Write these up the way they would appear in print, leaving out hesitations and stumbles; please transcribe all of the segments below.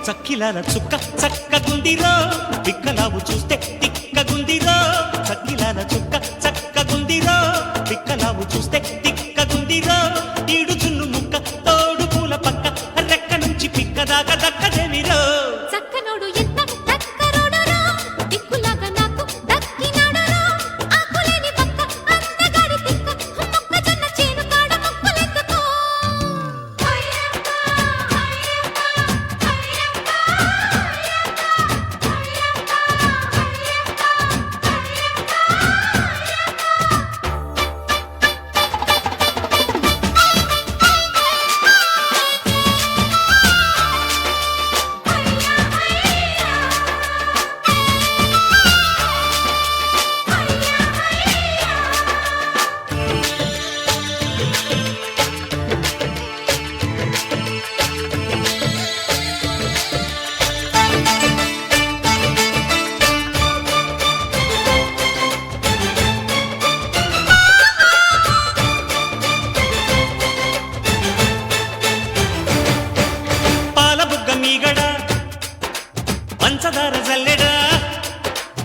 చక్కిలాల చుక్క చక్కగుందిరో పిక్కలావు చూస్తే తిక్కగుందిరో చక్కిలాల చుక్క చక్కగుందిరో పిక్కలావు చూస్తే తిక్కగుందిరో ఈడు జున్ను ముక్క తోడు పూల పక్క రెక్క నుంచి పిక్క దాకా దక్కదేవిరో చక్కనోడు ఎంత దక్కరోడరో దిక్కులాగా నాకు దక్కినాడరో ఆకులేని పక్క అందగాడి తిక్క మొక్కజొన్న చేను కాడ మొక్కలెత్తుకో పంచదార జల్లెడా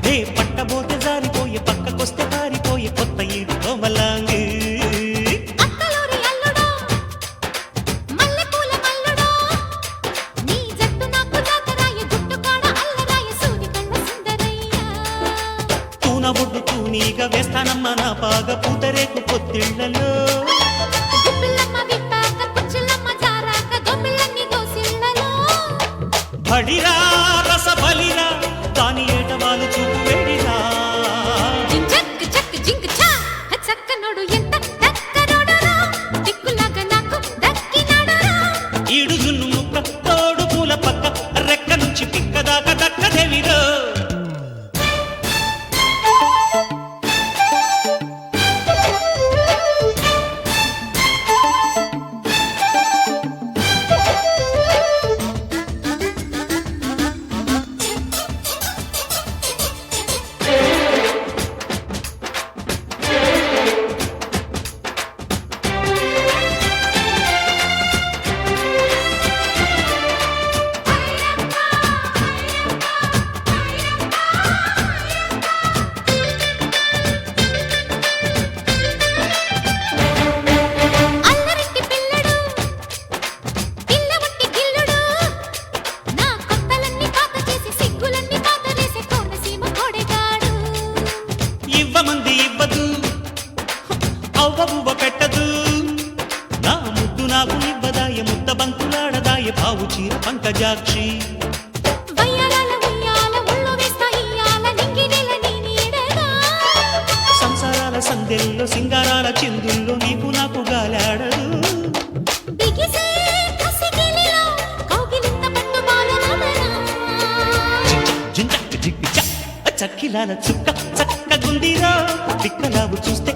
నే పట్టబోతే జారిపోయే పక్కకొస్తే పారిపోయే కొత్త ఈడు కోమలాంగి అత్తలోరి అల్లుడో మల్లెపూల మల్లుడో నీ జట్టు నాకు జాతరాయ గుట్టు కాడ అల్లరాయ సూది కళ్ళ సుందరయ్య తూన బొడ్డు తూనీగా వేస్తానమ్మ నా పాగ పూతరేకు పొత్తిళ్లలో గుప్పిల్లమ్మ విప్పాక పుచ్చులమ్మ జారాక గొప్పిల్లన్ని దోసిళ్ళలో బడిరా రస బలిరా దాని ఏటవాలు చూపు వేడిరా జింజక్ జక్ జింక్ చా చక్కనోడు ఎంత దక్కరోడరో దిక్కులాగా నాకు దక్కినాడరో ఈడు జున్ను ముక్క తోడు పూల పక్క రెక్క నుంచి పిక్క దాకా దక్కదేవిరో అల్లరెట్టి పిల్లడు పిల్లవట్టి గిల్లుడు నా కొత్తలన్నీ పాత చేసి సిగ్గులన్నీ పాతలేసే కోనసీమ కోడెగాడు ఇవ్వమంది ఇవ్వదు అవ్వబువ్వ పెట్టదు నా ముద్దు నాకు ఇవ్వదాయ ముద్ద బంతులాడదాయ పావు చీర పంకజాక్షి వయ్యారాల ఉయ్యాల ఉళ్ళు వేస్తా ఇయ్యాల నింగినేల నీ నీడగా సంసారాల సందెల్లో సింగారాల చిందుల్లో నీకు నాకు గాలాడదు బిగిసే కసిగిలిలో కౌగిలింత పట్టు బాలనదనా జింజక్ జిగ్గు చక్కిలాల చుక్క చక్కగుందిరా పిక్కలావు చూస్తే